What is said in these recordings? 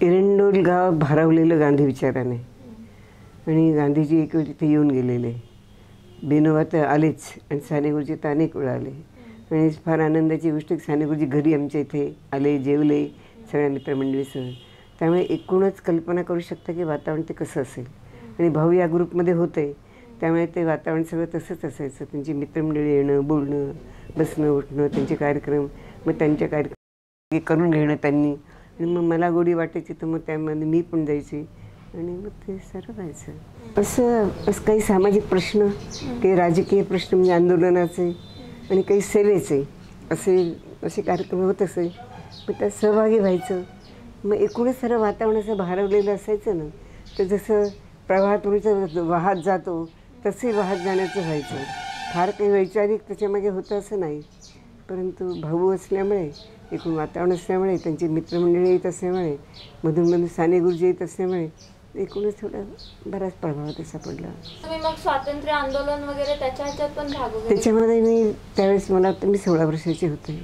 एरंडोल गाव भारावलेलं गांधी विचाराने आणि गांधीजी एक वेळ तिथे येऊन गेलेले. बिनोबा तर आलेच आणि साने गुरुजी तर अनेक वेळा आले आणि फार आनंदाची गोष्ट की साने गुरुजी घरी आमच्या इथे आले, जेवले सगळ्या मित्रमंडळीसह. त्यामुळे एकूणच कल्पना करू शकता की वातावरण ते कसं असेल. आणि भाऊ या ग्रुपमध्ये होते त्यामुळे ते वातावरण सगळं तसंच असायचं. त्यांची मित्रमंडळी येणं, बोलणं, बसणं, उठणं, त्यांचे कार्यक्रम, मग त्यांच्या कार्यक्रम करून घेणं त्यांनी. आणि मग मला गोडी वाटायची तर मग त्यामध्ये मी पण जायची आणि मग ते सर्व व्हायचं. असं काही सामाजिक प्रश्न, काही राजकीय प्रश्न म्हणजे आंदोलनाचे आणि काही सेवेचे असे कार्यक्रम होत असे. मग त्यात सहभागी व्हायचं. मग एकूणच सर्व वातावरण असं भारवलेलं असायचं ना. तर जसं प्रवाहातून वाहत जातो तसे वाहत जाण्याचं व्हायचं. फार काही वैचारिक त्याच्यामागे होतं असं नाही. परंतु भाऊ असल्यामुळे, एकूण वातावरण असल्यामुळे, त्यांची मित्रमंडळी येत असल्यामुळे, मधून साने गुरुजी येत असल्यामुळे एकूणच थोडा बराच प्रभाव त्याचा पडला. तुम्ही मग स्वातंत्र्य आंदोलन वगैरे त्याच्या ह्याच्यात पण भाग घेतला? त्याच्यामध्ये मी त्यावेळेस मला वाटतं मी 16 वर्षाची होते.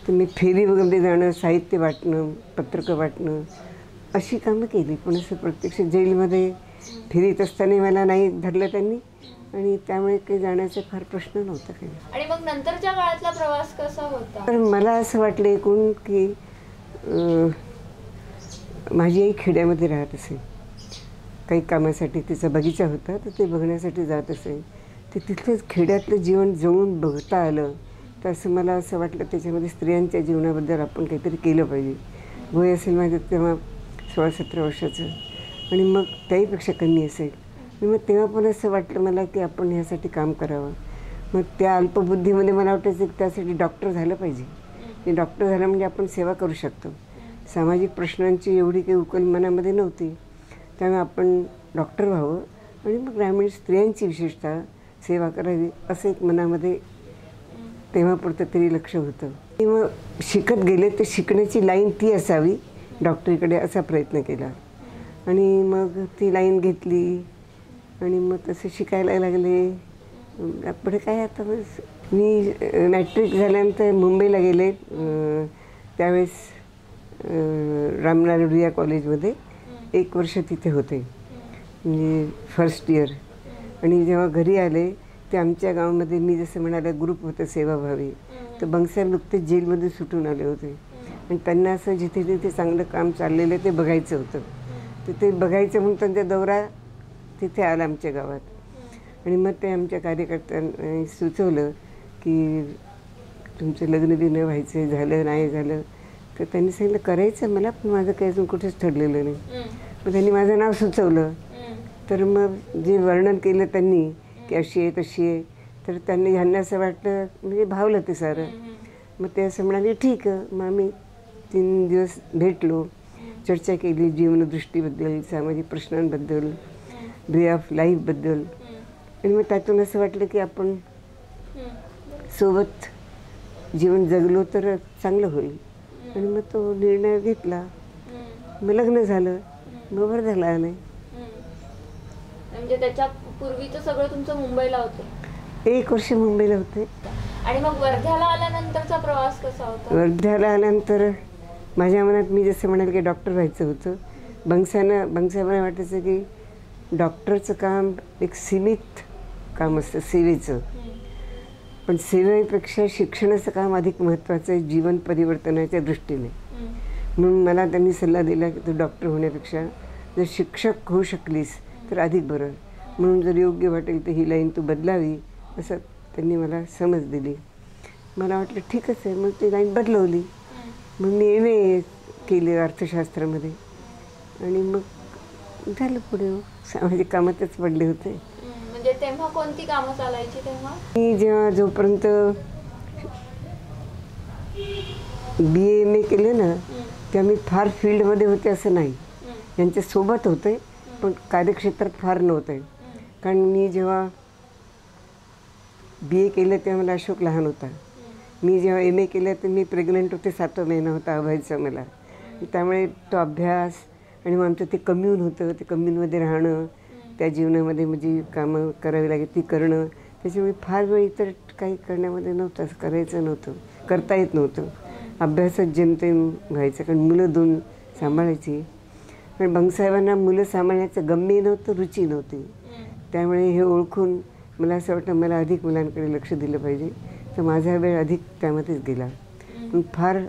तर मी फेरी वगैरे जाणं, साहित्य वाटणं, पत्रकं वाटणं अशी कामं केली. पण असं प्रत्यक्ष जेलमध्ये फिरीत असताना मला नाही धरलं त्यांनी आणि त्यामुळे काही जाण्याचा फार प्रश्न नव्हता काही. आणि मग नंतरच्या काळातला प्रवास कसा होता? तर मला असं वाटलं एकूण की माझी आई खेड्यामध्ये राहत असे. काही कामासाठी तिचा बगीचा होता तर ते बघण्यासाठी जात असे. ते तिथलंच खेड्यातलं जीवन जवळून बघता आलं तर असं मला असं वाटलं त्याच्यामध्ये स्त्रियांच्या जीवनाबद्दल आपण काहीतरी केलं पाहिजे. वय असेल माझं तेव्हा 16-17 वर्षाचं आणि मग त्याहीपेक्षा कमी असेल. मग तेव्हा पण असं वाटलं मला की आपण ह्यासाठी काम करावं. मग त्या अल्पबुद्धीमध्ये मला वाटायचं की त्यासाठी डॉक्टर झालं पाहिजे. आणि डॉक्टर झालं म्हणजे आपण सेवा करू शकतो. सामाजिक प्रश्नांची एवढी काही उकल मनामध्ये नव्हती. त्यामुळे आपण डॉक्टर व्हावं आणि मग ग्रामीण स्त्रियांची विशेषतः सेवा करावी असं एक मनामध्ये तेव्हापुरतं तरी लक्ष होतं. मग शिकत गेले तर शिकण्याची लाईन ती असावी डॉक्टरीकडे असा प्रयत्न केला आणि मग ती लाईन घेतली आणि मग तसं शिकायला लागले. पुढे काय आता बस मी मॅट्रिक झाल्यानंतर मुंबईला गेले. त्यावेळेस रामनारायण रुईया कॉलेजमध्ये 1 वर्ष तिथे होते म्हणजे फर्स्ट इयर. आणि जेव्हा घरी आले ते आमच्या गावामध्ये मी जसं म्हणाले ग्रुप होतं सेवाभावी. तर बंगसाहेब नुकतेच जेलमध्ये सुटून आले होते आणि त्यांना असं जिथे जिथे चांगलं काम चाललेलं ते बघायचं होतं. तर ते बघायचं म्हणून त्यांचा दौरा तिथे आला आमच्या गावात. आणि मग ते आमच्या कार्यकर्त्यांनी सुचवलं की तुमचं लग्न बिग्न व्हायचं झालं नाही झालं तर त्यांनी सांगितलं करायचं मला पण माझं काही अजून कुठेच ठरलेलं नाही. मग त्यांनी माझं नाव सुचवलं. तर मग जे वर्णन केलं त्यांनी की अशी आहे तशी आहे तर त्यांनी ह्यांना असं वाटलं म्हणजे भावलं ते सारं. मग ते असं म्हणाले ठीक आहे. मग आम्ही 3 दिवस भेटलो, चर्चा केली जीवनदृष्टीबद्दल, सामाजिक प्रश्नांबद्दल, वे ऑफ लाईफबद्दल. आणि मग त्यातून असं वाटलं की आपण सोबत जीवन जगलो तर चांगलं होईल. आणि मग तो निर्णय घेतला. मग लग्न झालं. मग बरं झालं नाही. म्हणजे त्याच्या पूर्वीचं सगळं तुमचं मुंबईला होतं? 1 वर्ष मुंबईला होते. आणि मग वर्ध्याला आल्यानंतरचा प्रवास कसा होता? वर्ध्याला आल्यानंतर माझ्या मनात मी जसं म्हणाल की डॉक्टर व्हायचं होतं. बंगसाहेबांना वाटायचं की डॉक्टरचं काम एक सीमित काम असतं सेवेचं. पण सेवेपेक्षा शिक्षणाचं काम अधिक महत्त्वाचं आहे जीवन परिवर्तनाच्या दृष्टीने. म्हणून मला त्यांनी सल्ला दिला की तू डॉक्टर होण्यापेक्षा जर शिक्षक होऊ शकलीस तर अधिक बरं. म्हणून जर योग्य वाटेल तर ही लाईन तू बदलावी असं त्यांनी मला समज दिली. मला वाटलं ठीकच आहे. मग ती लाईन बदलवली. मग मी MA केली अर्थशास्त्रामध्ये आणि मग झालं पुढे सामाजिक कामातच पडले होते. म्हणजे तेव्हा कोणती कामं चालायची तेव्हा? मी जेव्हा जोपर्यंत BA MA केलं ना तेव्हा मी फार फील्डमध्ये होते असं नाही. यांच्यासोबत होते पण कार्यक्षेत्रात फार नव्हते. कारण मी जेव्हा BA केलं तेव्हा मला अशोक लहान होता. मी जेव्हा MA केलं तर मी प्रेग्नंट होते. 7वा महिना होता अभयचा मला. त्यामुळे तो अभ्यास आणि मग आमचं ते कम्यून होतं. ते कम्यूनमध्ये राहणं, त्या जीवनामध्ये म्हणजे कामं करावी लागेल ती करणं. त्याच्यामुळे फार वेळ इतर काही करण्यामध्ये नव्हतं. असं करायचं नव्हतं, करता येत नव्हतं. अभ्यासात जेमतेम व्हायचं कारण मुलं 2 सांभाळायची. पण बंगसाहेबांना मुलं सांभाळण्याचं गम्य नव्हतं, रुची नव्हती. त्यामुळे हे ओळखून मला असं वाटतं मला अधिक मुलांकडे लक्ष दिलं पाहिजे, तर माझा वेळ अधिक त्यामध्येच गेला. पण फार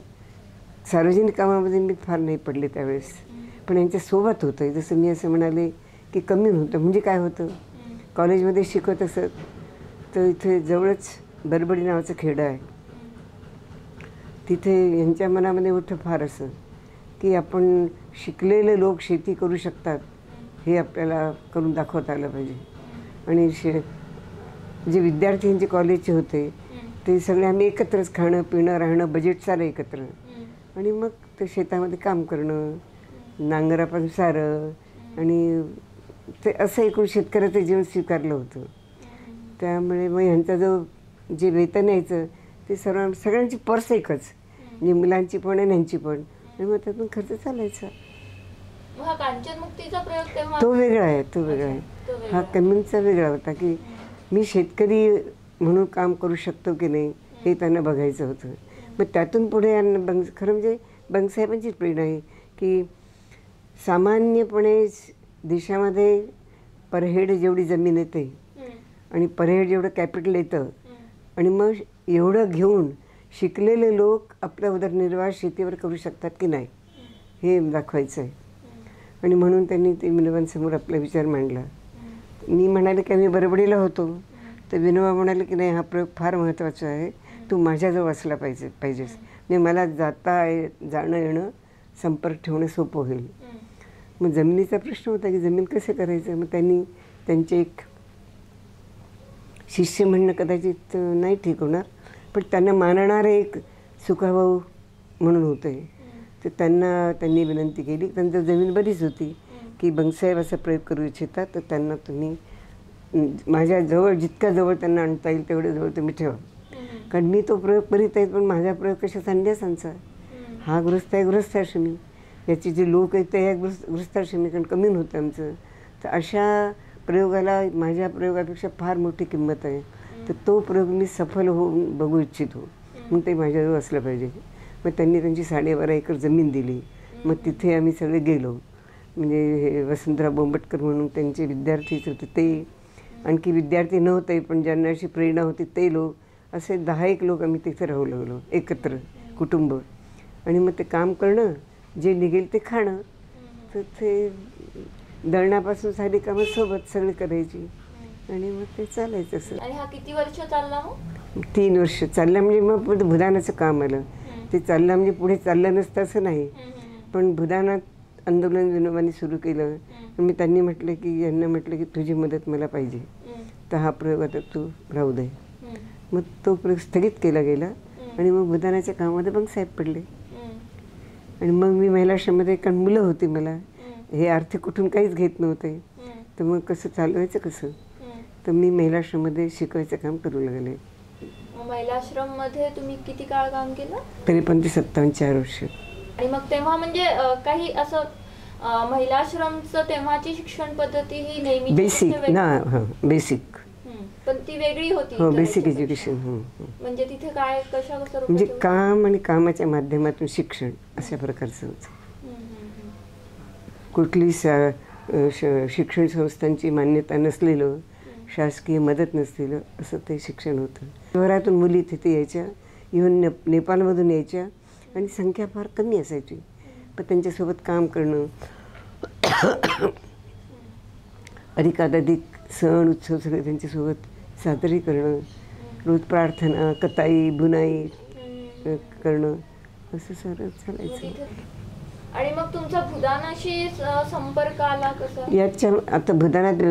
सार्वजनिक कामामध्ये मी फार नाही पडले त्यावेळेस. पण यांच्यासोबत होतं, जसं मी असं म्हणाले की कमी होतं. म्हणजे काय होतं, कॉलेजमध्ये शिकवत असत तर इथे जवळच बरबडी नावाचं खेडं आहे. तिथे यांच्या मनामध्ये होतं फार असं की आपण शिकलेले लोक शेती करू शकतात हे आपल्याला करून दाखवता आलं पाहिजे. आणि जे विद्यार्थी यांचे कॉलेजचे होते ते सगळे आम्ही एकत्रच खाणं पिणं राहणं, बजेट सारं एकत्र. आणि मग ते शेतामध्ये काम करणं, नांगरापासून सारं, आणि ते असं एकूण शेतकऱ्याचं जीवन स्वीकारलं होतं. त्यामुळे मग ह्यांचा जो जे वेतन यायचं ते सगळ्यांची पर्स एकच, म्हणजे मुलांची पण आणि ह्यांची पण, आणि मग त्यातून खर्च चालायचा. हा कांचनमुक्तीचा प्रयोग तेव्हा तो वेगळा आहे, तो वेगळा आहे. हा कम्युनचा वेगळा होता की मी शेतकरी म्हणून काम करू शकतो की नाही हे त्यांना बघायचं होतं. मग त्यातून पुढे खरं म्हणजे बंगसाहेबांचीच प्रेरणा आहे की सामान्यपणे देशामध्ये पर हेड जेवढी जमीन येते आणि पर हेड जेवढं कॅपिटल येतं, आणि मग एवढं घेऊन शिकलेले लोक आपला उदरनिर्वाह शेतीवर करू शकतात की नाही हे दाखवायचं आहे. आणि म्हणून त्यांनी ते विनोबांसमोर आपला विचार मांडला. मी म्हणाले की आम्ही बरबडीला होतो, तर विनोबा म्हणाले की नाही, हा प्रयोग फार महत्त्वाचा आहे, तू माझ्याजवळ असला पाहिजेस, म्हणजे मला जाणं येणं संपर्क ठेवणं सोपं होईल. मग जमिनीचा प्रश्न होता की जमीन कसं करायचं. मग त्यांनी त्यांचे एक शिष्य म्हणणं कदाचित नाही ठीक होणार, पण त्यांना मानणारे एक सुखाभाऊ म्हणून होते, तर त्यांनी विनंती केली. त्यांचं जमीन बरीच होती की बंगसाहेब असा प्रयोग करू इच्छितात, तर त्यांना तुम्ही माझ्याजवळ जितक्या जवळ त्यांना आणता येईल तेवढ्या जवळ तुम्ही ठेवा. कारण मी तो प्रयोग करीत आहे, पण माझा प्रयोग कशा संन्यासांचा, हा गृहस्थाश्रमी, याची जे लोक आहेत ते गृहस्थाश्रमी, कारण कमी होतं आमचं. तर अशा प्रयोगाला माझ्या प्रयोगापेक्षा फार मोठी किंमत आहे. तर तो प्रयोग मी सफल होऊन बघू इच्छितो, मग ते माझ्याजवळ असलं पाहिजे. मग त्यांनी त्यांची 12.5 एकर जमीन दिली. मग तिथे आम्ही सगळे गेलो. म्हणजे हे वसंतराव बोंबटकर म्हणून त्यांचे विद्यार्थीच होते, ते आणखी विद्यार्थी नव्हते पण ज्यांना अशी प्रेरणा होती ते लोक, असे 10 लोक आम्ही तिथे राहू लागलो एकत्र कुटुंब. आणि मग ते काम करणं, जे निघेल ते खाणं. तर ते दळणापासून सारी कामं सोबत सगळी करायची आणि मग ते चालायचं असं. आणि हा किती वर्ष चालला मग? 3 वर्ष चाललं. म्हणजे मग भूदानाचं काम आलं. ते चाललं म्हणजे पुढे चाललं नसतं असं नाही, पण भूदानात आंदोलन विनोबांनी सुरू केलं. मी त्यांनी म्हटलं की यांना म्हटलं की तुझी मदत मला पाहिजे, तर हा प्रयोग आता तू राहू दे. मग तो प्रयोग स्थगित केला गेला आणि मग भूदानाच्या कामामध्ये बंगसाहेब पडले. आणि मग मी महिलाश्रममध्ये, कारण मुलं होती मला, हे आर्थिक कुठून काहीच घेत नव्हते, तर मग कसं चालवायचं कसं, तर मी महिलाश्रममध्ये शिकवायचं काम करू लागले. महिलाश्रममध्ये तुम्ही किती काळ काम केलं? तरी पण ते 57-4 वर्ष. आणि मग तेव्हा म्हणजे काही असं महिलाश्रमचं तेव्हाची शिक्षण पद्धती ही नेहमी बेसिक ना, हां बेसिक, पण ती वेगळी होती. हो बेसिक एज्युकेशन. म्हणजे तिथे काय कशा म्हणजे काम आणि कामाच्या माध्यमातून शिक्षण अशा प्रकारचं होतं. कुठली शिक्षण संस्थांची मान्यता नसलेलं, शासकीय मदत नसलेलं असं ते शिक्षण होतं. शहरातून मुली तिथे यायच्या, इव्हन नेपाळमधून यायच्या, आणि संख्या फार कमी असायची, पण त्यांच्यासोबत काम करणं, अधिकाधिक सण उत्सव सगळे त्यांच्यासोबत साजरी करणं, रोज प्रार्थना, कताई बुनाई करणं, असं सगळं चालायचं. आणि मग तुमचा भूदानाशी संपर्क आला कसा? याच्या आता भूदानात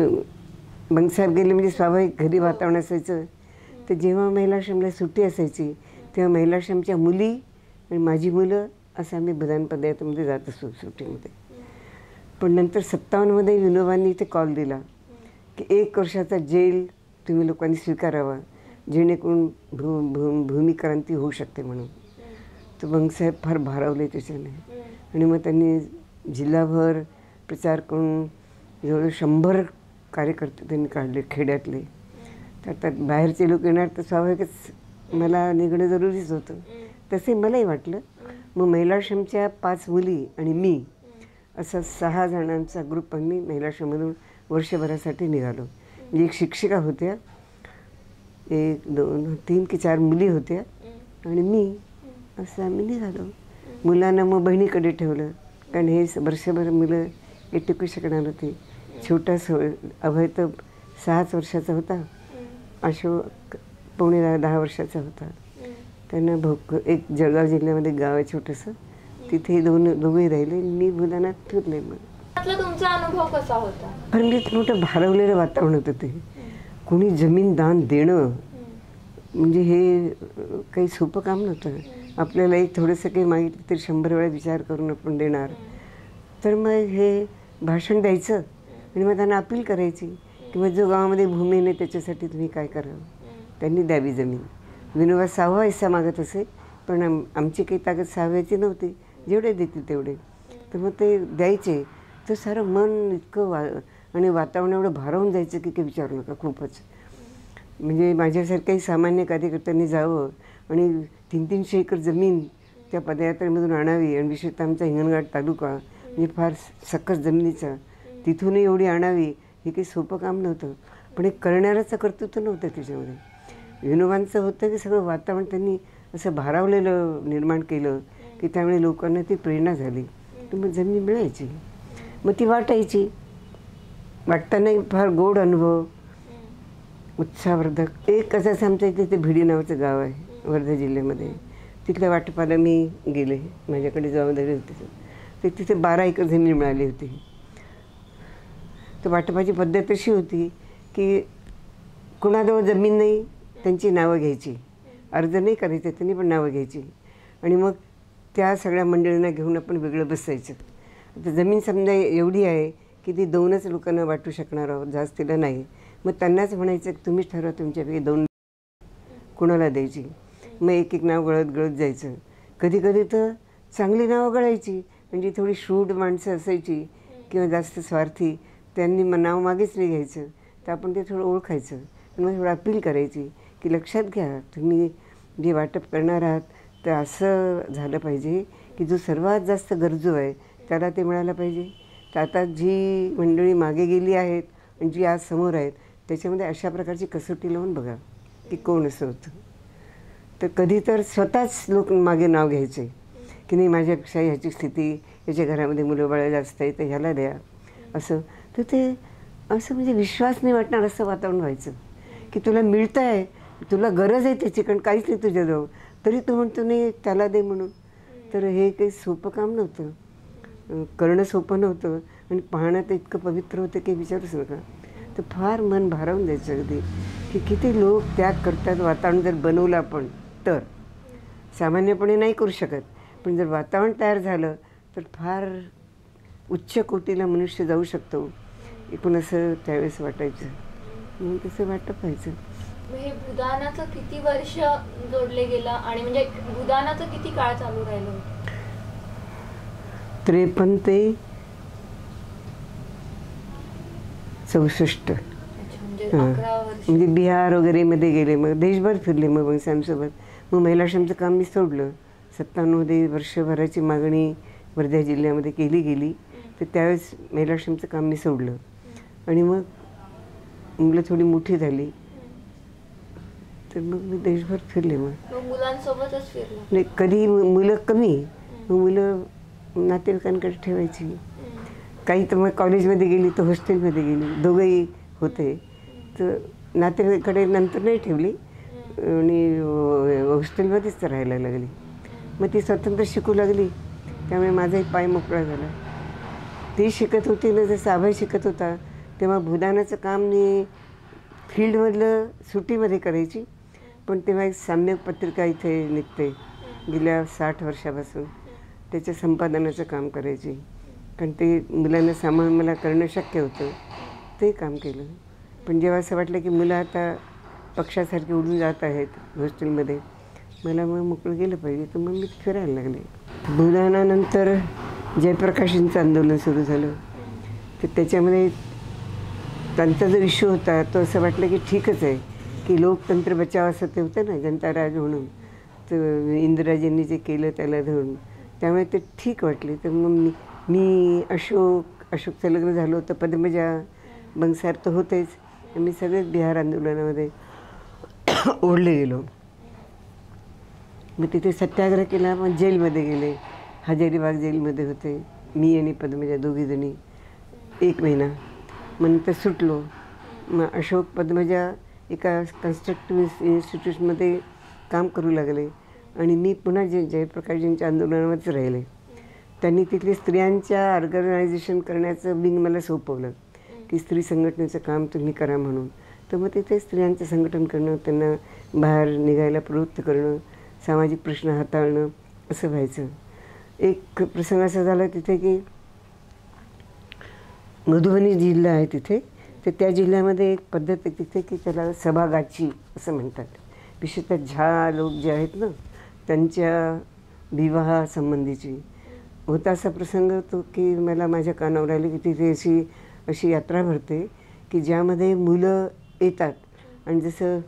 बंगसाहेब गेले म्हणजे स्वाभाविक घरी वातावरण असायचं. तर जेव्हा महिलाश्रमला सुट्टी असायची तेव्हा महिलाश्रमच्या मुली आणि माझी मुलं असं आम्ही भूदान पदयात्रेमध्ये जात असतो सुट्टीमध्ये. पण नंतर 57मध्ये विनोबांनी इथे कॉल दिला की 1 वर्षाचा जेल तुम्ही लोकांनी स्वीकारावा, जेणेकरून भूमिक्रांती होऊ शकते म्हणून. तर बंगसाहेब फार भारावले त्याच्याने, आणि मग त्यांनी जिल्हाभर प्रचार करून जवळ 100 कार्यकर्ते त्यांनी काढले खेड्यातले. तर आता बाहेरचे लोक येणार तर स्वाभाविकच मला निघणं जरुरीच होतं. तसे मलाही वाटलं. मग महिलाश्रमच्या 5 मुली आणि मी असा 6 जणांचा ग्रुप आम्ही महिलाश्रममधून वर्षभरासाठी निघालो. म्हणजे एक शिक्षिका होत्या, 1 2 3 की 4 मुली होत्या आणि मी, असं आम्ही निघालो. मुलांना मग बहिणीकडे ठेवलं, कारण हे वर्षभर मुलं हे टिकू शकणार होते. छोटासा अभय तर 6च वर्षाचा होता, अशोक पावणे 10 वर्षाचा होता. त्यांना एक जळगाव जिल्ह्यामध्ये गाव आहे छोटंसं, तिथे दोघे राहिले. मी बुलढाण्यात फिरले. मग त्यातला तुमचा अनुभव कसा होता? पण मी मोठं भारवलेलं वातावरण होतं ते. कोणी जमीन दान देणं म्हणजे हे काही सोपं काम नव्हतं. आपल्याला एक थोडंसं काही मागितलं तरी 100 वेळा विचार करून आपण देणार. तर मग हे भाषण द्यायचं आणि मग त्यांना अपील करायची की मग जो गावामध्ये भूमी नाही त्याच्यासाठी तुम्ही काय करावं. त्यांनी द्यावी जमीन. विनोबा 6वा हिस्सा मागत असे, पण आमची काही ताकद 6व्याची नव्हती, जेवढे देतील तेवढे. तर मग ते द्यायचे. तर सारं मन इतकं आणि वातावरण एवढं भारावून जायचं की काही विचारू नका. खूपच म्हणजे माझ्यासारख्याही सामान्य कार्यकर्त्यांनी जावं आणि 300-300 एकर जमीन त्या पदयात्रेमधून आणावी. आणि विशेषतः आमचा हिंगणघाट तालुका म्हणजे फार सकस जमिनीचा, तिथूनही एवढी आणावी हे काही सोपं काम नव्हतं. पण एक करणाऱ्याचं कर्तृत्व नव्हतं त्याच्यामध्ये. विनोबांचं होतं की सगळं वातावरण त्यांनी असं भारावलेलं निर्माण केलं की त्यामुळे लोकांना ती प्रेरणा झाली. तर मग जमीन मिळायची, मग ती वाटायची. वाटतानाही फार गोड अनुभव, उत्साहवर्धक. एक असं आमच्या इथे ते भिडी नावाचं गाव आहे वर्धा जिल्ह्यामध्ये. तिथल्या वाटपाला मी गेले, माझ्याकडे जबाबदारी होती. तर तिथे 12 एकर जमीन मिळाली होती. तर वाटपाची पद्धत अशी होती की कुणाजवळ जमीन नाही त्यांची नावं घ्यायची, अर्ज नाही करायचे त्यांनी, पण नावं घ्यायची. आणि मग त्या सगळ्या मंडळींना घेऊन आपण वेगळं बसायचं. आता जमीन समजा एवढी आहे की ती 2च लोकांना वाटू शकणार आहोत, जास्तीला नाही. मग त्यांनाच म्हणायचं की तुम्हीच ठरवा तुमच्यापैकी 2 कुणाला द्यायची. मग एक एक नाव गळत गळत जायचं. कधी कधी तर चांगली नावं गळायची, म्हणजे थोडी शूड माणसं असायची किंवा जास्त स्वार्थी, त्यांनी नाव मागेच नाही घ्यायचं. तर आपण ते थोडं ओळखायचं आणि मग थोडं अपील करायची की लक्षात घ्या तुम्ही जे वाटप करणार आहात तर असं झालं पाहिजे की जो सर्वात जास्त गरजू आहे त्याला ते मिळालं पाहिजे. तर आता जी मंडळी मागे गेली आहेत आणि जी आज समोर आहेत त्याच्यामध्ये अशा प्रकारची कसोटी लावून बघा की कोण असं होतं. तर कधी तर स्वतःच लोक मागे नाव घ्यायचे की नाही माझ्यापेक्षा ह्याची स्थिती, ह्याच्या घरामध्ये मुलं बाळं जास्त आहे तर ह्याला द्या असं. तर ते असं म्हणजे विश्वास नाही वाटणार असं वातावरण व्हायचं की तुला मिळतं आहे, तुला गरज आहे त्याची, कारण काहीच नाही तुझ्याजवळ, तरी तू म्हणतो नाही त्याला दे म्हणून. तर हे काही सोपं काम नव्हतं, करणं सोपं नव्हतं आणि पाहणं तर इतकं पवित्र होतं की विचारूच नका. तर फार मन भारावून जायचं अगदी की किती लोक त्याग करतात. वातावरण जर बनवलं आपण तर सामान्यपणे नाही करू शकत, पण जर वातावरण तयार झालं तर फार उच्च कोटीला मनुष्य जाऊ शकतो. एकूण असं त्यावेळेस वाटायचं. म्हणून तसं वाटत व्हायचं. हे भूदानाचं किती वर्ष जोडले गेलं आणि म्हणजे भूदानाचं किती काळ चालू राहिलं? 53 ते 64. म्हणजे बिहार वगैरे मध्ये गेले, मग देशभर फिरले. मग वंशांसोबत मग महिलाश्रमचं काम मी सोडलं. 97मध्ये वर्षभराची मागणी वर्धा जिल्ह्यामध्ये केली गेली, तर त्यावेळेस महिलाश्रमचं काम मी सोडलं. आणि मग मुलं थोडी मोठी झाली तर मग मी देशभर फिरले. मग मुलांसोबतच फिरले. नाही, कधी मुलं कमी, मग मुलं नातेवाईकांकडे ठेवायची. काही तर मग कॉलेजमध्ये गेली तर हॉस्टेलमध्ये गेली, दोघंही होते. तर नातेवाईकडे नंतर नाही ठेवली आणि हॉस्टेलमध्येच तर राहायला लागली. मग ती स्वतंत्र शिकू लागली, त्यामुळे माझाही पाय मोकळा झाला. ती शिकत होती ना, जसं अभय शिकत होता तेव्हा भूदानाचं काम मी फील्डमधलं सुट्टीमध्ये करायची. पण तेव्हा एक साम्यक पत्रिका इथे निघते गेल्या 60 वर्षापासून, त्याच्या संपादनाचं काम करायची. कारण ते मुलांना सांभाळून मला करणं शक्य होतं, ते काम केलं. पण जेव्हा असं वाटलं की मुलं आता पक्षासारखी उडून जात आहेत हॉस्टेलमध्ये, मला मग मोकळं गेलं पाहिजे, तर मग मी फिरायला लागले. भूदानानंतर जयप्रकाशांचं आंदोलन सुरू झालं. तर त्याच्यामध्ये त्यांचा जो इश्यू होता तो असं वाटलं की ठीकच आहे की लोकतंत्र बचाव असं ते होतं ना, जनता राज म्हणून. तर इंदिराजींनी जे केलं त्याला धरून, त्यामुळे ते ठीक वाटले. तर मग मी अशोकचं लग्न झालं होतं, पद्मजा बंगसार तर होतेच, मी सगळेच बिहार आंदोलनामध्ये ओढले गेलो. मग तिथे सत्याग्रह केला, मग जेलमध्ये गेले. हजारीबाग जेलमध्ये होते मी आणि पद्मजा दोघीजणी 1 महिना. मग नंतर सुटलो. मग अशोक पद्मजा एका कन्स्ट्रक्टिव्ह इन्स्टिट्यूटमध्ये काम करू लागले आणि मी पुन्हा जयप्रकाशजींच्या आंदोलनामध्येच राहिले. त्यांनी तिथले स्त्रियांच्या ऑर्गनायझेशन करण्याचं विंग मला सोपवलं की स्त्री संघटनेचं काम तुम्ही करा म्हणून. तर मग तिथे स्त्रियांचं संघटन करणं, त्यांना बाहेर निघायला प्रवृत्त करणं, सामाजिक प्रश्न हाताळणं असं व्हायचं. एक प्रसंग असा झाला तिथे की मधुबनी जिल्हा आहे तिथे, तर त्या जिल्ह्यामध्ये एक पद्धत आहे तिथे की त्याला सभागाची असं म्हणतात. विशेषतः झा लोक जे आहेत ना त्यांच्या विवाहासंबंधीची होता असा प्रसंग तो की मला माझ्या कानावर आले की तिथे अशी यात्रा भरते की ज्यामध्ये मुलं येतात आणि जसं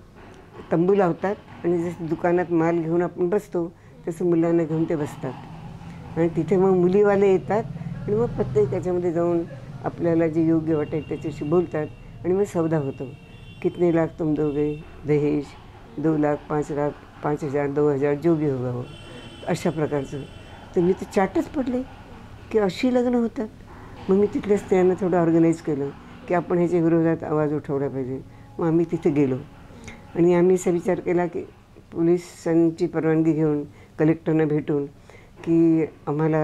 तंबू लावतात आणि जसं दुकानात माल घेऊन आपण बसतो तसं मुलांना घेऊन ते बसतात आणि तिथे मग मुलीवाले येतात आणि मग प्रत्येक त्याच्यामध्ये जाऊन आपल्याला जे योग्य वाटेल त्याच्याशी बोलतात आणि मग सौदा होतो. कितने लाख तुम दोगे दहेज, 2 लाख 5 लाख 5,000 2,000 जो भी होगा हो, अशा प्रकारचं. तर मी तर चाटच पडले की अशी लग्न होतात. मग मी तिथल्या स्त्रियांना थोडं ऑर्गनाईज केलं की आपण ह्याच्या विरोधात आवाज उठवला पाहिजे. मग आम्ही तिथे गेलो आणि आम्ही असा विचार केला की पोलिसांची परवानगी घेऊन कलेक्टरना भेटून की आम्हाला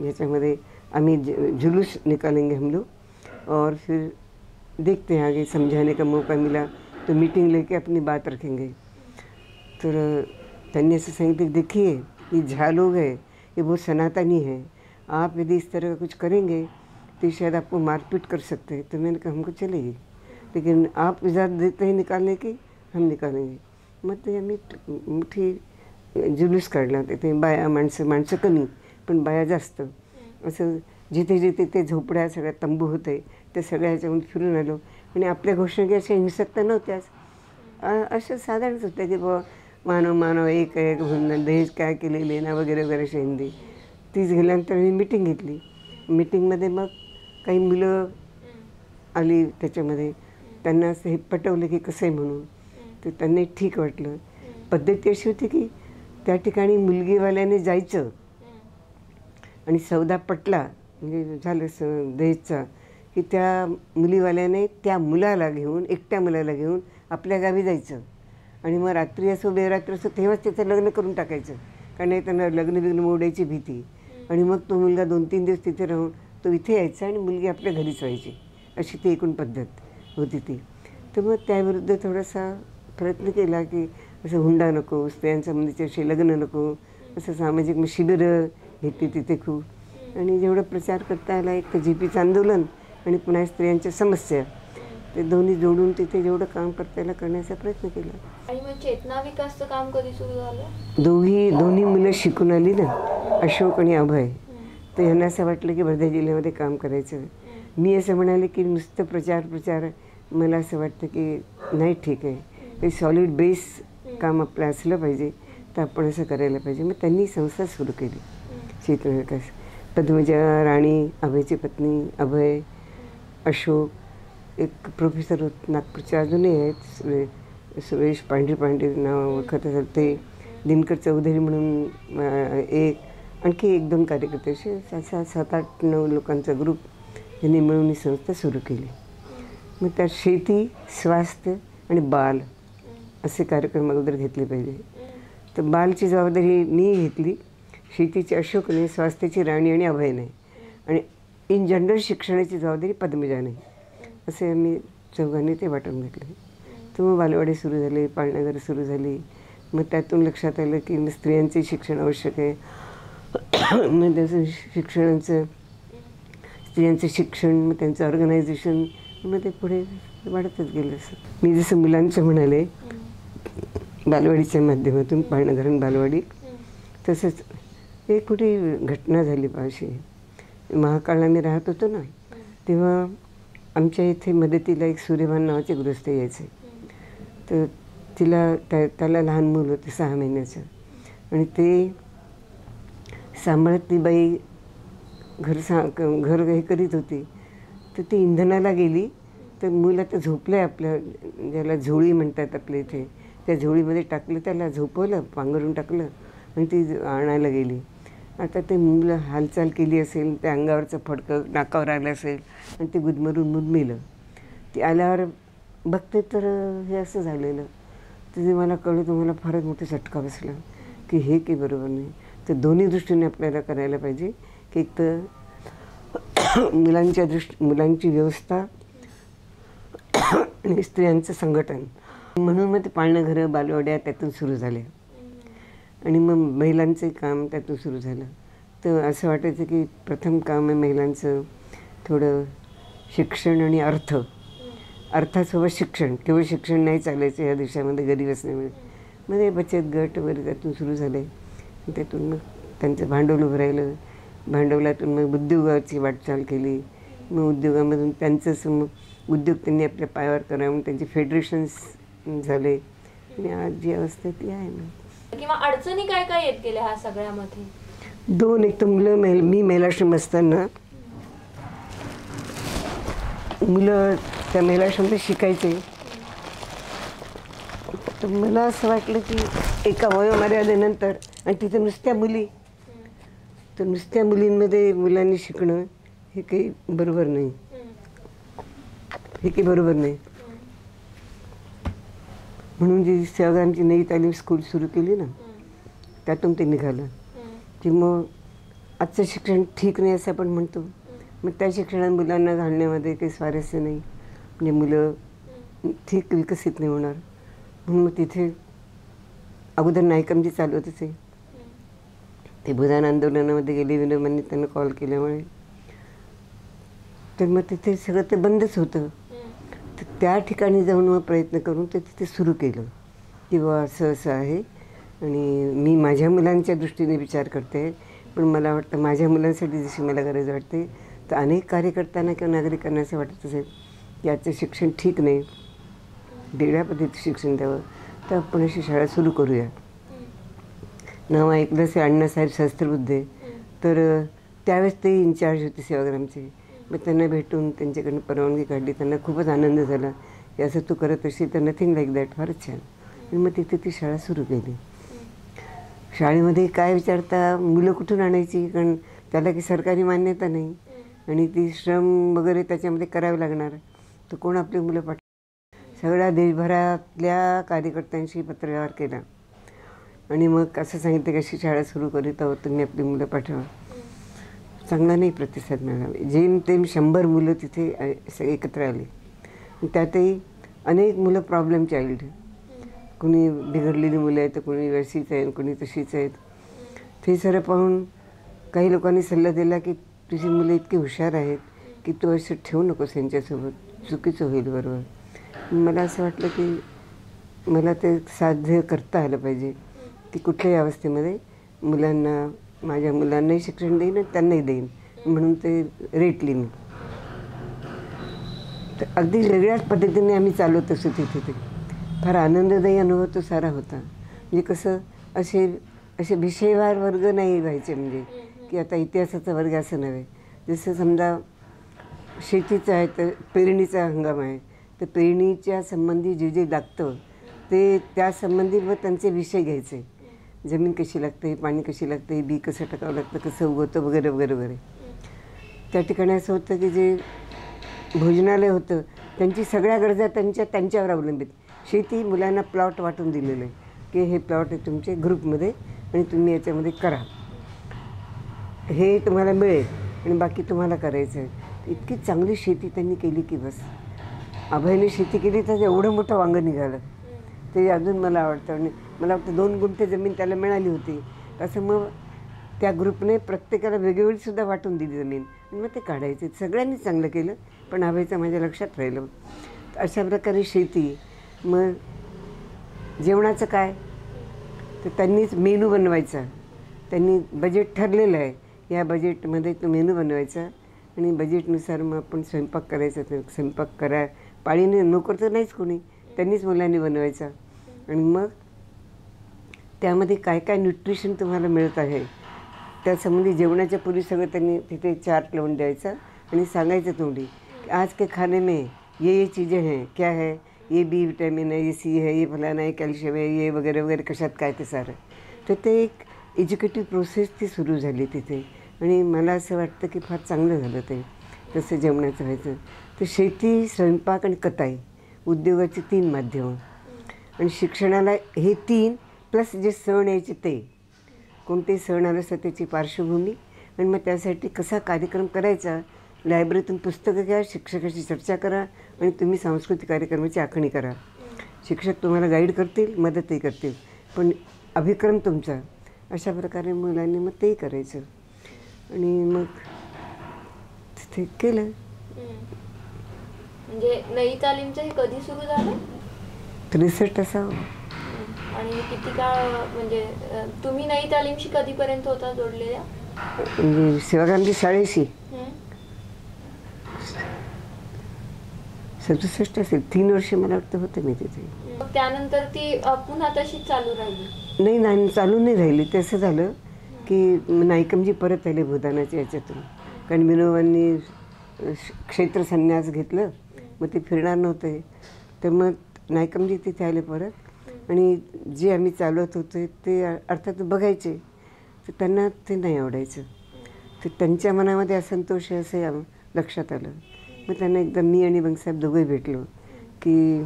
ह्याच्यामध्ये आम्ही जुलूस निकालेंगे हम लोग और फिर देखते हैं आगे, समझाने का मौका मिला तो मीटिंग लेके अपनी बात रखेंगे. तर त्यांनी असं सांगितलं देखिए ये झा लोग है, ये बहुत सनातनी है, आप यदि इस तरह का कुछ करेंगे तो शायद आपको मारपीट कर सकते हैं. तो मैंने कहा हमको चलेगी, लेकिन आप इजाज़त देते हैं निकालने की, हम निकालेंगे. मग ते आम्ही मोठी जुलूस काढला. ते बाया माणसं कमी पण बाया जास्त, असं जिथे जिथे ते झोपड्या सगळ्या तंबू होते त्या सगळ्या ह्याच्याहून फिरून आलो आणि आपल्या घोषणा की अशा हिंसक तर नव्हत्याच, असं साधारणच होतं की बाबा मानव एक म्हणून दहेज काय केलेले ना वगैरे वगैरे अशा हिंदी. तीच गेल्यानंतर मी मीटिंग घेतली. मीटिंगमध्ये मग काही मुलं आली त्याच्यामध्ये, त्यांना असं हे पटवलं की कसं आहे म्हणून, तर त्यांना ठीक वाटलं. पद्धती अशी होती की त्या ठिकाणी मुलगीवाल्याने जायचं आणि सौदा पटला म्हणजे झालं दहेजचा की त्या मुलीवाल्याने त्या मुलाला घेऊन, एकट्या मुलाला घेऊन आपल्या गावी जायचं आणि मग रात्री असो बेरात्री असो तेव्हाच त्याचं लग्न करून टाकायचं, कारण नाही त्यांना लग्न मोडायची भीती. आणि मग तो मुलगा 2-3 दिवस तिथे राहून तो इथे यायचा आणि मुलगी आपल्या घरीच व्हायची, अशी ती एकूण पद्धत होती ती. तर मग त्याविरुद्ध थोडासा प्रयत्न केला की असं हुंडा नको, स्त्रियांसंबंधीचे असे लग्न नको, असं सामाजिक मग शिबिरं घेतली तिथे खूप. आणि जेवढा प्रचार करता आला, एक तर जीपीचं आंदोलन आणि पुन्हा स्त्रियांच्या समस्या, ते दोन्ही जोडून तिथे जेवढं काम करता यायला करण्याचा प्रयत्न केला. आणि मग चेतना विकासचं काम कधी सुरू झालं? दोन्ही मुलं शिकून आली ना, अशोक आणि अभय, तर यांना असं वाटलं की वर्धा जिल्ह्यामध्ये काम करायचं. मी असं म्हणाले की नुसतं प्रचार मला असं वाटतं की नाही, ठीक आहे, ते सॉलिड बेस काम आपलं असलं पाहिजे, तर आपण असं करायला पाहिजे. मग त्यांनी संस्था सुरू केली चेतना विकास. पद्मजा, राणी, अभयची पत्नी, अभय, अशोक, एक प्रोफेसर नागपूरचे अजूनही आहेत, सुरेश पांढरे नाव ओळखत असेल ते, दिनकर चौधरी म्हणून एक, आणखी 1-2 कार्यकर्ते, असे 7-8-9 लोकांचा ग्रुप यांनी मिळून ही संस्था सुरू केली. मग त्यात शेती, स्वास्थ्य आणि बाल असे कार्यक्रम अगोदर घेतले पाहिजे. तर बालची जबाबदारी मी घेतली, शेतीची अशोकने, स्वास्थ्याची राणी आणि अभयने, आणि इन जनरल शिक्षणाची जबाबदारी पद्मजाने, असे आम्ही चौघांनी ते वाटून घेतले. तर मग बालवाडी सुरू झाली, पाळणाघरं सुरू झाली. मग त्यातून लक्षात आलं की मग स्त्रियांचे शिक्षण आवश्यक आहे. मग त्याचं स्त्रियांचं शिक्षण, मग त्यांचं ऑर्गनायझेशन, मग ते पुढे वाढतच गेलं. असं मी जसं मुलांचं म्हणाले बालवाडीच्या माध्यमातून, पाळणाघरण बालवाडी, तसंच एक कुठे घटना झाली पाहिजे. महाकाळला मी राहत होतो ना, तेव्हा आमच्या इथे मदतीला एक सूर्यभान नावाचे गृहस्थ यायचे. तर त्याला लहान मूल होते 6 महिन्याचं, आणि ते सांभाळत ती बाई घर हे करीत होती, तर ती इंधनाला गेली. तर मूल आता झोपलं आहे, आपल्या ज्याला झोळी म्हणतात आपल्या इथे, त्या झोळीमध्ये टाकलं, त्याला झोपवलं, पांघरून टाकलं आणि ती आणायला गेली. आता ते मुलं हालचाल केली असेल, त्या अंगावरचं फडकं नाकावर आलं असेल आणि ते गुदमरून मुदमिलं. ती आल्यावर बघते तर हे असं झालेलं. तर ते मला कळलं, तर मला फारच मोठा झटका बसला की हे काही बरोबर नाही. तर दोन्ही दृष्टीने आपल्याला करायला पाहिजे की एक तर मुलांची व्यवस्था आणि स्त्रियांचं संघटन. म्हणून मग ते पाळणं बालवाड्या त्यातून सुरू झाले आणि मग महिलांचं काम त्यातून सुरू झालं. तर असं वाटायचं की प्रथम काम आहे महिलांचं थोडं शिक्षण आणि अर्थासोबत शिक्षण. केवळ शिक्षण नाही चालायचं या देशामध्ये गरीब असल्यामुळे. मग ते बचत गट वगैरे त्यातून सुरू झाले. त्यातून मग त्यांचं भांडवल उभं राहिलं. भांडवलातून मग उद्योगाची वाटचाल केली. मग उद्योगामधून त्यांचं उद्योग त्यांनी आपल्या पायावर करावं म्हणून त्यांचे फेडरेशन्स झाले आणि आज जी अवस्था ती आहे. मग किंवा अडचणी काय काय येत गेल्या ह्या सगळ्यामध्ये? दोन, एक तर मी महिलाश्रम असताना मुलं त्या महिलाश्रममध्ये शिकायचे. तर मला असं वाटलं की एका वयोमर्यादेनंतर आणि तिथे नुसत्या मुली, तर नुसत्या मुलींमध्ये मुलांनी शिकणं हे काही बरोबर नाही. म्हणून जी सेवाग्रामची नई तालीम स्कूल सुरू केली ना, त्यातून ते निघालं की मग आजचं शिक्षण ठीक नाही असं आपण म्हणतो. मग त्या शिक्षणात मुलांना घालण्यामध्ये काही स्वारस्य नाही, म्हणजे मुलं ठीक विकसित नाही होणार. म्हणून मग तिथे अगोदर नायकमजी चालवत असे. ते भूदान आंदोलनामध्ये गेले, विनोबांनी त्यांना कॉल केल्यामुळे, तर मग तिथे सगळं ते बंदच होतं. तर त्या ठिकाणी जाऊन मग प्रयत्न करून ते तिथे सुरू केलं की बाबा असं असं आहे आणि मी माझ्या मुलांच्या दृष्टीने विचार करते. पण मला वाटतं माझ्या मुलांसाठी जशी मला गरज वाटते, तर अनेक कार्यकर्त्यांना किंवा नागरिकांना असं वाटत असेल की आजचं शिक्षण ठीक नाही, वेगळ्या पद्धतीचं शिक्षण द्यावं, तर आपण अशी शाळा सुरू करूया. नाव ऐकलं असे अण्णासाहेब सहस्त्रबुद्धे, तर त्यावेळेस ते इन्चार्ज होते सेवाग्रामचे. मग त्यांना भेटून त्यांच्याकडनं परवानगी काढली. त्यांना खूपच आनंद झाला की असं तू करत असेल तर नथिंग लाईक दॅट, फारच छान. आणि मग तिथे ती शाळा सुरू केली. शाळेमध्ये काय विचारता, मुलं कुठून आणायची, कारण त्याला की सरकारी मान्यता नाही आणि ती श्रम वगैरे त्याच्यामध्ये करावे लागणार, तर कोण आपली मुलं सगळ्या देशभरातल्या कार्यकर्त्यांशी पत्रव्यवहार केला आणि मग असं सांगितलं की अशी शाळा सुरू करीत आहोत, तुम्ही आपली मुलं पाठवा. चांगला नाही प्रतिसाद मिळाला. जेमतेम 100 मुलं तिथे एकत्र आले. त्यातही अनेक मुलं प्रॉब्लेम चाइल्ड, कुणी बिघडलेली मुलं आहेत, तर कुणी व्यवस्थित आहेत, कुणी तशीच आहेत. ते सगळं पाहून काही लोकांनी सल्ला दिला की तुझी मुलं इतकी हुशार आहेत की तू असं ठेवू नकोस यांच्यासोबत, चुकीचं होईल. बरोबर. मला असं वाटलं की मला ते साध्य करता आलं पाहिजे की कुठल्याही अवस्थेमध्ये मुलांना, माझ्या मुलांनाही शिक्षण देईन आणि त्यांनाही देईन, म्हणून ते रेटली मी. तर अगदी वेगळ्याच पद्धतीने आम्ही चालवत असतो तिथे. ते फार आनंददायी अनुभव तो सारा होता. म्हणजे कसं असे विषयवार वर्ग नाही व्हायचे, म्हणजे की आता इतिहासाचा वर्ग असं नव्हे. जसं समजा शेतीचं आहे तर पेरणीचा हंगाम आहे, तर पेरणीच्या संबंधी जे जे लागतं ते त्यासंबंधी मग त्यांचे विषय घ्यायचे. जमीन कशी लागते, पाणी कशी लागते, बी कसं टाकावं लागतं, कसं उगवतं वगैरे वगैरे वगैरे. त्या ठिकाणी असं होतं की जे भोजनालय होतं त्यांची सगळ्या गरजा त्यांच्यावर अवलंबित. शेती मुलांना प्लॉट वाटून दिलेलं आहे की हे प्लॉट आहे तुमचे ग्रुपमध्ये आणि तुम्ही याच्यामध्ये करा, हे तुम्हाला मिळेल आणि बाकी तुम्हाला करायचं आहे. इतकी चांगली शेती त्यांनी केली की बस. अभयने शेती केली तर एवढं मोठं वांगं निघालं. ते अजून मला आवडतं. आणि मला वाटतं 2 गुंठे जमीन त्याला मिळाली होती. असं मग त्या ग्रुपने प्रत्येकाला वेगवेगळीसुद्धा वाटून दिली जमीन आणि मग ते काढायचे. सगळ्यांनी चांगलं केलं, पण अभयचं माझ्या लक्षात राहिलं. अशा प्रकारे शेती. मग जेवणाचं काय, तर त्यांनीच मेनू बनवायचा. त्यांनी बजेट ठरलेलं आहे, या बजेटमध्ये तो मेनू बनवायचा आणि बजेटनुसार मग आपण स्वयंपाक करायचा. स्वयंपाक पाळीने नोकर तर नाहीच कोणी, त्यांनीच मुलांनी बनवायचा. आणि मग त्यामध्ये काय काय न्यूट्रिशन तुम्हाला मिळत आहे त्यासंबंधी जेवणाच्या पूर्वी सगळं त्यांनी तिथे चार्ट लावून द्यायचा आणि सांगायचं तोंडी की आज के खाने में ये चीज़ें हैं, क्या है, ये बी विटामिन है, ये सी है, ये फलाना है, कॅल्शियम आहे, ये वगैरे वगैरे कशात काय ते सारं. तर ते एक एज्युकेटिव्ह प्रोसेस ती सुरू झाली तिथे आणि मला असं वाटतं की फार चांगलं झालं ते तसं जेवणाचं व्हायचं. तर शेती, स्वयंपाक आणि कताई उद्योगाची 3 माध्यमं आणि शिक्षणाला हे 3 प्लस जे सण यायचे ते कोणतेही सण आलं असतं त्याची पार्श्वभूमी आणि मग त्यासाठी कसा कार्यक्रम करायचा. लायब्ररीतून पुस्तकं घ्या, शिक्षकाशी चर्चा करा आणि तुम्ही सांस्कृतिक कार्यक्रमाची आखणी करा. शिक्षक तुम्हाला गाईड करतील, मदतही करतील, पण अभिक्रम तुमचा. अशा प्रकारे मुलांनी मग तेही करायचं आणि मग तिथे केलं. म्हणजे नई तालीमचं हे कधी सुरू झालं? 63 असावं. आणि किती काळ म्हणजे तुम्ही नई तालीमशी कधीपर्यंत होता जोडलेल्या? म्हणजे सेवाग्रामची शाळेशी 67 असेल. 3 वर्ष मला वाटतं होतं मी तिथे. त्यानंतर ती पुन्हा तशीच चालू राहिली? नाही, चालू नाही राहिली. ते असं झालं की नाईकमजी परत आले भूदानाच्या याच्यातून, कारण विनोबांनी क्षेत्र संन्यास घेतलं, मग ते फिरणार नव्हते. तर मग नाईकमजी तिथे आले परत आणि जे आम्ही चालवत होते ते अर्थात बघायचे, तर त्यांना ते नाही आवडायचं. तर त्यांच्या मनामध्ये असंतोष आहे असं लक्षात आलं. मग त्यांना एकदा मी आणि बंगसाहेब दोघंही भेटलो कि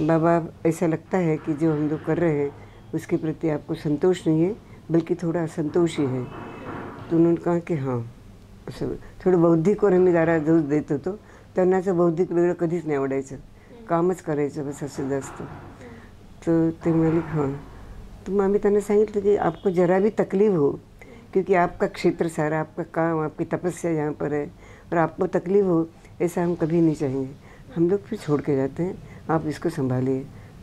बाबा ऐसा लगता है कि जो हम लोग कर रहे हैं उसके प्रति आपको संतोष नहीं है बल्कि थोड़ा असंतोष ही है. तो उन्होंने कहा की हां असं थोडं बौद्धिकवर आम्ही जरा जोर देत होतो. त्यांना असं बौद्धिक वेगळं कधीच नाही आवडायचं, कामच करायचं बस असं जास्त. तर ते म्हणाले हां. तो मग आम्ही त्यांना सांगितलं कि आपको जरा भी तकलीफ हो, क्योंकि आपका क्षेत्र सारा, आपका काम, आपकी तपस्या यहाँ पर है और आपको तकलीफ हो ऐसा हम कभी नहीं चाहेंगे. हम लोग फिर छोड़ के जाते हैं, आप इसको संभालिए.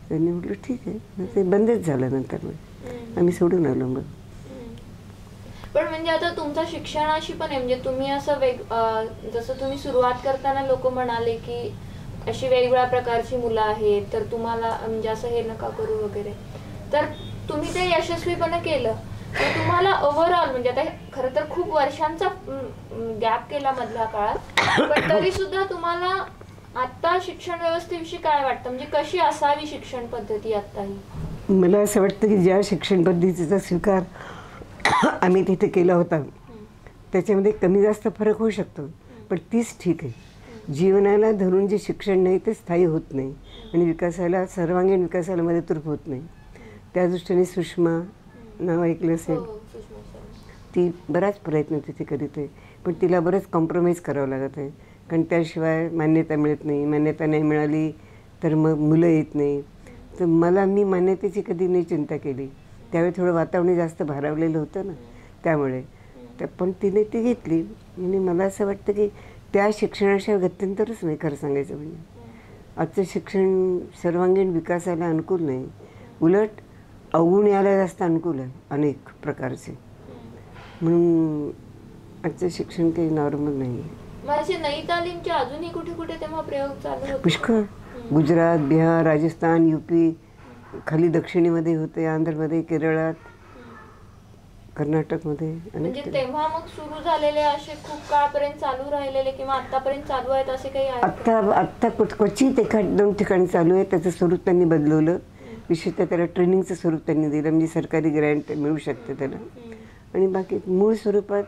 त्यांनी म्हटलं ठीक आहे. ते बंदच झालं. नंतर मग आम्ही सोडून आलो. मग पण म्हणजे आता तुमचा शिक्षणाशी पण आहे, म्हणजे तुम्ही असं जसं तुम्ही सुरुवात करताना लोक म्हणाले की अशी वेगवेगळ्या प्रकारची मुलं आहेत, तर तुम्हाला म्हणजे असं हे नका करू वगैरे, तर तुम्ही ते यशस्वीपणे केलं. तर तुम्हाला ओव्हरऑल म्हणजे आता खरं तर खूप वर्षांचा गॅप केला मधल्या काळात, पण तरी सुद्धा तुम्हाला आता शिक्षण व्यवस्थेविषयी काय वाटतं, म्हणजे कशी असावी शिक्षण पद्धती आत्ताही? मला असं वाटतं की ज्या शिक्षण पद्धतीचा स्वीकार आम्ही तिथे केला होता त्याच्यामध्ये कमी जास्त फरक होऊ शकतो, पण तीच ठीक आहे. जीवनाला धरून जे शिक्षण नाही ते स्थायी होत नाही आणि विकासाला, सर्वांगीण विकासाला मदतरूप होत नाही. त्या दृष्टीने सुषमा नाव ऐकलं असेल, ती बराच प्रयत्न तिथे करीत आहे, पण तिला बरंच कॉम्प्रोमाइज करावं लागत आहे, कारण त्याशिवाय मान्यता मिळत नाही. मान्यता नाही मिळाली तर मग मुलं येत नाही. तर मी मान्यतेची कधी नाही चिंता केली. त्यावेळी थोडं वातावरण जास्त भारावलेलं होतं ना, त्यामुळे. तर पण तिने ती घेतली. आणि मला असं वाटतं की त्या शिक्षणाशिवाय गत्यंतरच नाही खरं सांगायचं म्हणजे. आजचं शिक्षण सर्वांगीण विकासाला अनुकूल नाही, उलट अवगुण यायला जास्त अनुकूल आहे अनेक प्रकारचे. म्हणून आजचं शिक्षण काही नॉर्मल नाही आहे. माझे नई तालीमचे अजूनही कुठे कुठे तेव्हा प्रयोग चालू होते? पुष्कळ. गुजरात, बिहार, राजस्थान, यूपी, खाली दक्षिणेमध्ये होते, आंध्रमध्ये, केरळात, कर्नाटकमध्ये. म्हणजे तेव्हा मग सुरू झालेले असे खूप काळपर्यंत चालू राहिलेले किंवा आतापर्यंत चालू आहेत असे काही आहेत? आत्ता क्वचित 1-2 ठिकाणी चालू आहे. त्याचं स्वरूप त्यांनी बदलवलं. विशेषतः त्याला ट्रेनिंगचं स्वरूप त्यांनी दिलं, म्हणजे सरकारी ग्रँट मिळू शकते त्याला. आणि बाकी मूळ स्वरूपात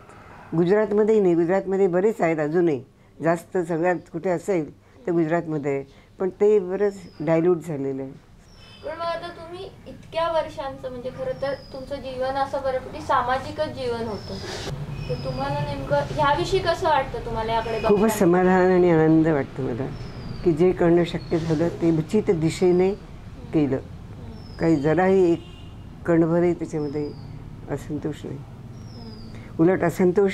गुजरातमध्येही नाही. गुजरातमध्ये बरेच आहेत अजूनही, जास्त सगळ्यात कुठे असेल तर गुजरातमध्ये आहे, पण ते बरंच डायल्यूट झालेलं आहे. पण मग आता तुम्ही इतक्या वर्षांचं म्हणजे खरं तर तुमचं जीवन असं बऱ्यापैकी सामाजिकच जीवन होतं, तर तुम्हाला नेमकं ह्याविषयी कसं वाटतं तुम्हाला? याकडे खूपच समाधान आणि आनंद वाटतो मला की जे करणं शक्य झालं ते उचित दिशेने केलं. काही जराही एक कणभरही त्याच्यामध्ये असंतोष नाही. उलट असंतोष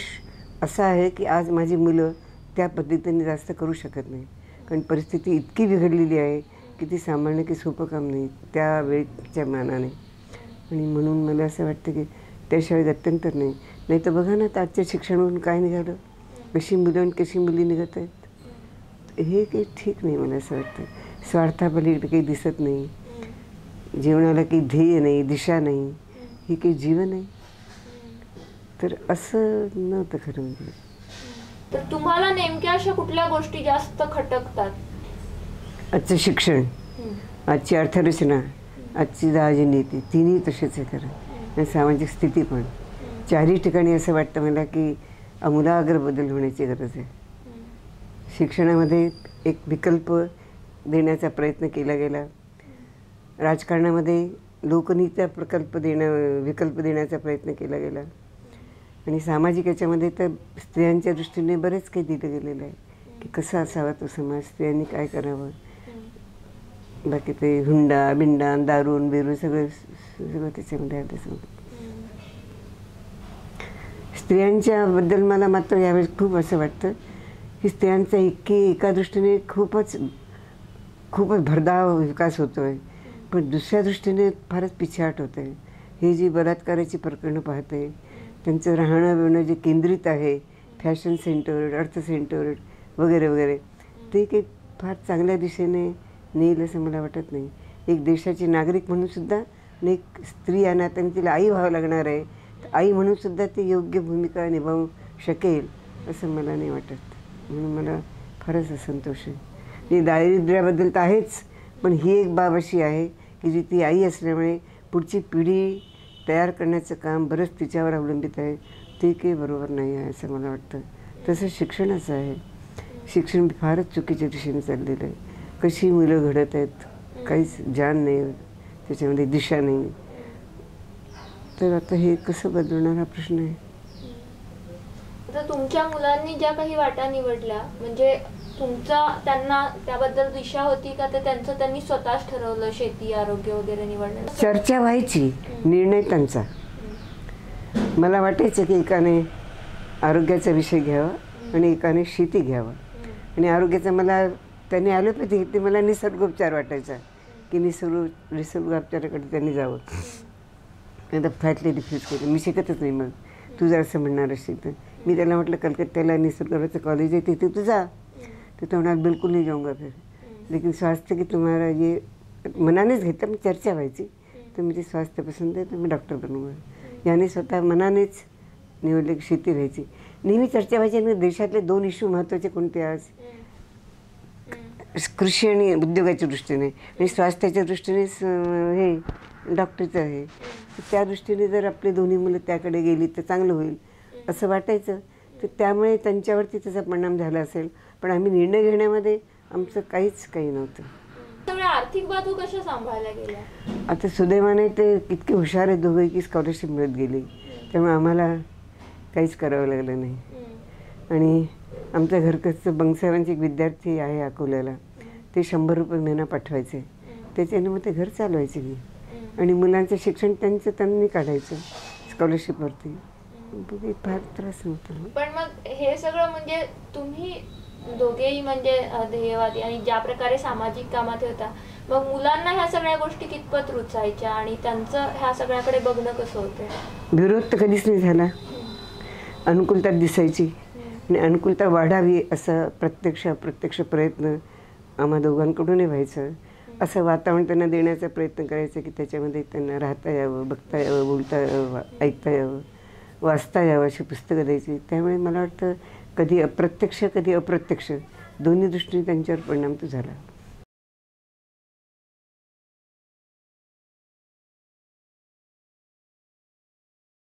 असा आहे की आज माझी मुलं त्या पद्धतीने जास्त करू शकत नाही, कारण परिस्थिती इतकी बिघडलेली आहे की ती सांभाळणं की सोपं काम नाही त्या वेळच्या मानाने. आणि म्हणून मला असं वाटतं की त्याशिवाय गत्यंतर नाही. नाही तर बघा ना, तर आजच्या शिक्षणावरून काय निघालं, कशी मुलं आणि कशी मुली निघत आहेत. हे काही ठीक नाही. मला असं वाटतं स्वार्थापलीकडे काही दिसत नाही, जीवनाला काही ध्येय नाही, दिशा नाही. ही काही जीवन आहे. तर असं नव्हतं खरं म्हणजे. तर तुम्हाला नेमक्या अशा कुठल्या गोष्टी जास्त खटकतात? आजचं शिक्षण, आजची अर्थरचना, आजची राजनीती तिन्ही तसेच आहे खरं. आणि सामाजिक स्थिती पण. चारही ठिकाणी असं वाटतं मला की आमूलाग्र बदल होण्याची गरज आहे. शिक्षणामध्ये एक विकल्प देण्याचा प्रयत्न केला गेला. राजकारणामध्ये लोकनीतीचा विकल्प देण्याचा प्रयत्न केला गेला. आणि सामाजिक याच्यामध्ये तर स्त्रियांच्या दृष्टीने बरेच काही दिलं गेलेलं आहे की कसा असावा तो समाज, स्त्रियांनी काय करावं. बाकी ते हुंडा बिंडा दारून बेरून सगळं सगळं त्याच्यामध्ये आलं. स्त्रियांच्याबद्दल मला मात्र यावेळेस खूप असं वाटतं की स्त्रियांचा एका दृष्टीने खूपच भरधाव विकास होतो आहे, पण दुसऱ्या दृष्टीने फारच पिछाट होतं आहे. हे जी बलात्काराची प्रकरणं पाहते, त्यांचं राहणं बिणं जे केंद्रित आहे फॅशन सेंटर्ड, अर्थ सेंटर्ड वगैरे वगैरे, ते काही फार चांगल्या दिशेने नेईल असं मला वाटत नाही. एक देशाची नागरिक म्हणूनसुद्धा आणि एक स्त्री या नात्याने तिला आई व्हावं लागणार आहे, तर आई म्हणूनसुद्धा ती योग्य भूमिका निभावू शकेल असं मला नाही वाटत. म्हणून मला फारच असंतोष आहे. आणि दारिद्र्याबद्दल तर आहेच, पण ही एक बाब अशी आहे की जी ती आई असल्यामुळे पुढची पिढी तयार करण्याचं काम बरंच तिच्यावर अवलंबित आहे. ते काही बरोबर नाही आहे असं मला वाटतं. तसं शिक्षणाचं आहे. शिक्षण फारच चुकीच्या दिशेने चाललेलं आहे. कशी मुलं घडत आहेत, काहीच जाण नाही, त्याच्यामध्ये दिशा नाही. तर आता हे कसं बदलणार हा प्रश्न आहे. आता तुमच्या मुलांनी ज्या काही वाटा निवडल्या, म्हणजे त्यांना त्याबद्दल दिशा होती का, ते त्यांचं त्यांनी स्वतःच ठरवलं शेती आरोग्य वगैरे निवडणं? चर्चा व्हायची, निर्णय त्यांचा. मला वाटायचं की एकाने आरोग्याचा विषय घ्यावा आणि एकाने शेती घ्यावा. आणि आरोग्याचा मला त्यांनी ॲलोपॅथी घेतली, मला निसर्गोपचार वाटायचा की निसर्गोपचाराकडे त्यांनी जावं. आता फ्लॅटली रिफ्यूज केलं. मी शिकतच नाही. मग तू जर असं म्हणणार असेल तर मी त्याला म्हटलं कलकत्त्याला निसर्गाचं कॉलेज आहे तिथे तू जा. तर तो म्हणाल बिलकुल नाही जाऊंगा फिर, लेकिन स्वास्थ्य की तुम्हाला ये मनानेच घेतलं. मग चर्चा व्हायची, तर मुझे स्वास्थ्य पसंद आहे तर मी डॉक्टर बनूंगा. याने स्वतः मनानेच निवडले की शेती व्हायची. नेहमी चर्चा व्हायची. आणि देशातले 2 इश्यू महत्त्वाचे कोणते आज, कृषी आणि उद्योगाच्या दृष्टीने आणि स्वास्थ्याच्या दृष्टीनेच हे डॉक्टरचं आहे. त्या दृष्टीने जर आपली दोन्ही मुलं त्याकडे गेली तर चांगलं होईल असं वाटायचं. तर त्यामुळे त्यांच्यावरती त्याचा परिणाम झाला असेल, पण आम्ही निर्णय घेण्यामध्ये आमचं काही नव्हतं. त्यामुळे आर्थिक बाजू कशा सांभाळल्या गेल्या? आता सुदैवाने ते इतके हुशार आहे दोघे की स्कॉलरशिप मिळत गेली, त्यामुळे आम्हाला काहीच करावं लागलं नाही. आणि आमच्या घरचं बंगसाहेबांचे एक विद्यार्थी आहे अकोल्याला, ते 100 रुपये महिना पाठवायचे. त्याच्याने मग ते घर चालवायचे मी. आणि मुलांचं शिक्षण त्यांनी काढायचं स्कॉलरशिपवरती. फार त्रास नव्हता. पण मग हे सगळं म्हणजे तुम्ही दोघेही म्हणजे ध्येयवादी आणि ज्या प्रकारे सामाजिक कामात होता, मग मुलांना ह्या सगळ्या गोष्टी कितपत रुचायच्या आणि त्यांचं ह्या सगळ्याकडे बघणं कसं होतं? विरोध तर कधीच नाही झाला. अनुकूलता दिसायची आणि अनुकूलता वाढावी असं प्रत्यक्ष प्रयत्न आम्हा दोघांकडूनही व्हायचं. असं वातावरण त्यांना देण्याचा प्रयत्न करायचा की त्याच्यामध्ये त्यांना राहता यावं, बघता यावं, बोलता यावं, ऐकता यावं, वाचता यावं अशी पुस्तकं द्यायची. त्यामुळे मला वाटतं कधी अप्रत्यक्ष कधी अप्रत्यक्ष दोन्ही दृष्टीने त्यांच्यावर परिणाम तो झाला.